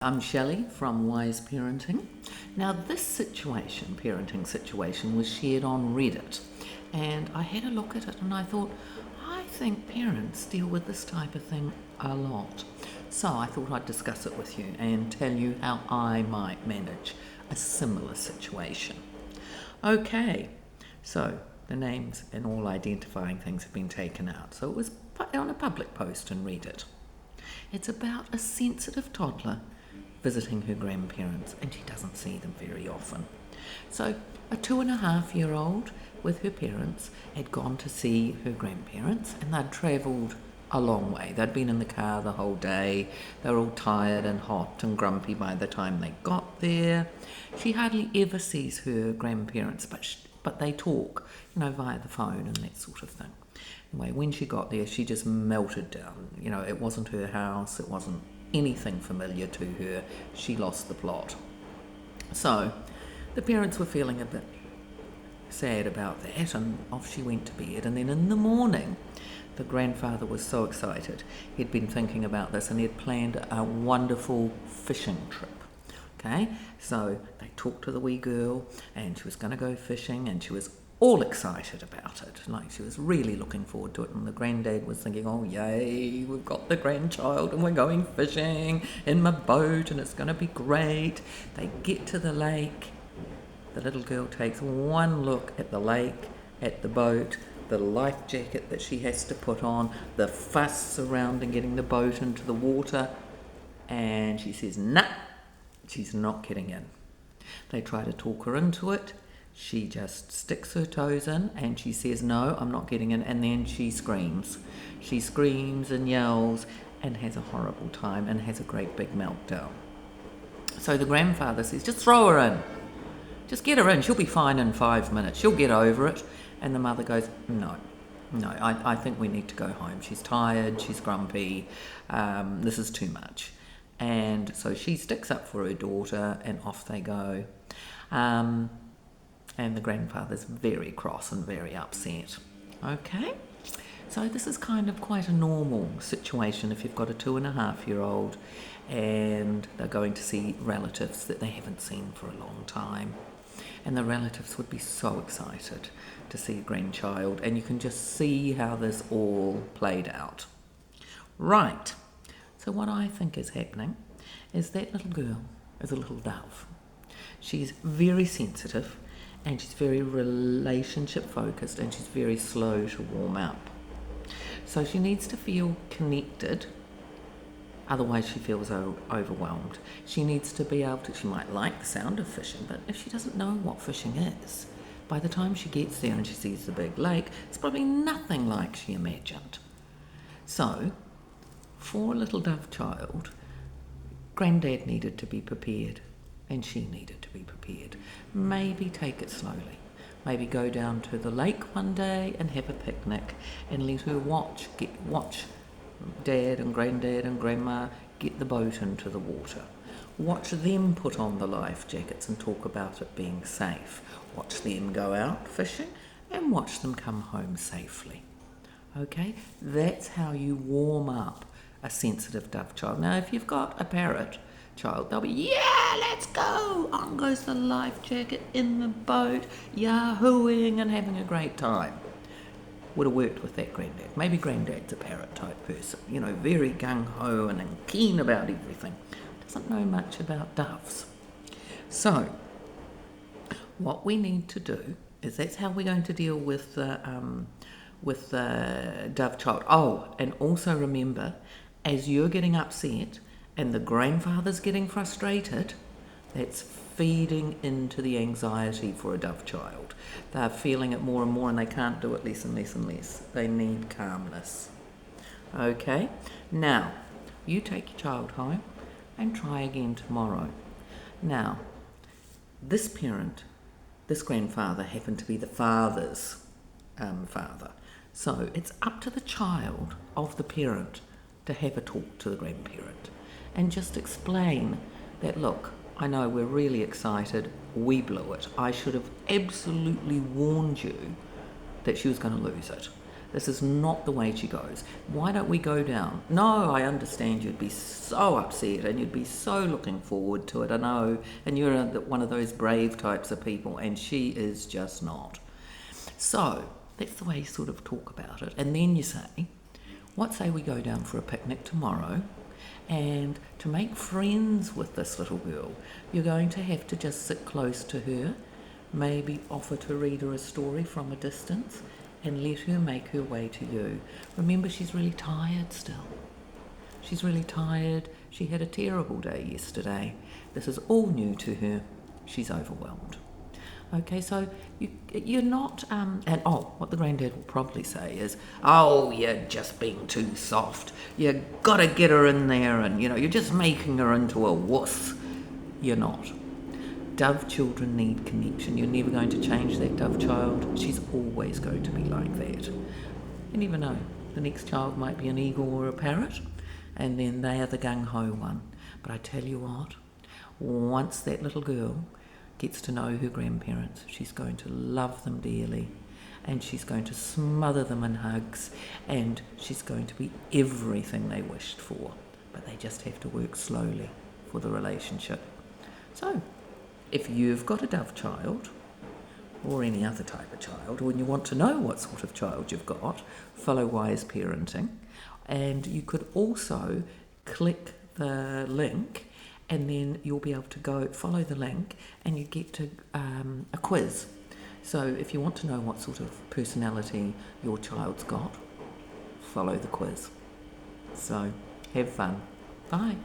I'm Shelley from Wise Parenting. Now this parenting situation, was shared on Reddit, and I had a look at it and I thought, I think parents deal with this type of thing a lot. So I thought I'd discuss it with you and tell you how I might manage a similar situation. Okay, so the names and all identifying things have been taken out. So it was on a public post on Reddit. It's about a sensitive toddler visiting her grandparents, and she doesn't see them very often. So a 2.5-year-old with her parents had gone to see her grandparents, and they'd travelled a long way. They'd been in the car the whole day. They were all tired and hot and grumpy by the time they got there. She hardly ever sees her grandparents, but they talk, via the phone and that sort of thing. Anyway, when she got there, she just melted down. It wasn't her house. It wasn't anything familiar to her. She lost the plot. So the parents were feeling a bit sad about that, and off she went to bed. And then in the morning, the grandfather was so excited. He'd been thinking about this, and he had planned a wonderful fishing trip. Okay, so they talked to the wee girl, and she was going to go fishing, and she was all excited about it, like she was really looking forward to it. And the granddad was thinking, oh yay, we've got the grandchild and we're going fishing in my boat and it's going to be great. They get to the lake. The little girl takes one look at the lake, at the boat, the life jacket that she has to put on, the fuss surrounding getting the boat into the water, and she says, nah, she's not getting in. They try to talk her into it. She just sticks her toes in and she says, no, I'm not getting in. And then she screams. She screams and yells and has a horrible time and has a great big meltdown. So the grandfather says, just throw her in. Just get her in. She'll be fine in 5 minutes. She'll get over it. And the mother goes, no, I think we need to go home. She's tired. She's grumpy. This is too much. And so she sticks up for her daughter and off they go. And the grandfather's very cross and very upset. Okay? So this is kind of quite a normal situation if you've got a 2.5-year-old and they're going to see relatives that they haven't seen for a long time. And the relatives would be so excited to see a grandchild, and you can just see how this all played out. Right. So what I think is happening is that little girl is a little dove. She's very sensitive, and she's very relationship focused, and she's very slow to warm up. So she needs to feel connected, otherwise she feels overwhelmed. She needs to be able to, she might like the sound of fishing, but if she doesn't know what fishing is, by the time she gets there and she sees the big lake, it's probably nothing like she imagined. So, for a little dove child, Granddad needed to be prepared. And she needed to be prepared. Maybe take it slowly. Maybe go down to the lake one day and have a picnic and let her watch Dad and Granddad and Grandma get the boat into the water. Watch them put on the life jackets and talk about it being safe. Watch them go out fishing and watch them come home safely. Okay? That's how you warm up a sensitive dove child. Now, if you've got a parrot child, they'll be, yeah, let's go. On goes the life jacket in the boat, yahooing and having a great time. Would have worked with that granddad. Maybe granddad's a parrot type person, very gung-ho and keen about everything. Doesn't know much about doves. So, what we need to do is, that's how we're going to deal with the dove child. Oh, and also remember, as you're getting upset and the grandfather's getting frustrated, that's feeding into the anxiety for a dove child. They're feeling it more and more, and they can't do it less and less and less. They need calmness. Okay? Now, you take your child home and try again tomorrow. Now, this grandfather happened to be the father's father. So it's up to the child of the parent to have a talk to the grandparent and just explain that, look, I know we're really excited, we blew it. I should have absolutely warned you that she was going to lose it. This is not the way she goes. Why don't we go down? No, I understand you'd be so upset and you'd be so looking forward to it. I know, and you're one of those brave types of people, and she is just not. So that's the way you sort of talk about it. And then you say, what say we go down for a picnic tomorrow? And to make friends with this little girl, you're going to have to just sit close to her, maybe offer to read her a story from a distance, and let her make her way to you. Remember, she's really tired still. She's really tired. She had a terrible day yesterday. This is all new to her. She's overwhelmed. Okay, so you're not, what the granddad will probably say is, oh, you're just being too soft. You gotta get her in there and, you're just making her into a wuss. You're not. Dove children need connection. You're never going to change that dove child. She's always going to be like that. You never know. The next child might be an eagle or a parrot, and then they are the gung-ho one. But I tell you what, once that little girl gets to know her grandparents, she's going to love them dearly, and she's going to smother them in hugs, and she's going to be everything they wished for. But they just have to work slowly for the relationship. So, if you've got a dove child, or any other type of child, or you want to know what sort of child you've got, follow Wise Parenting. And you could also click the link, and then you'll be able to go follow the link, and you get to a quiz. So if you want to know what sort of personality your child's got, follow the quiz. So have fun. Bye.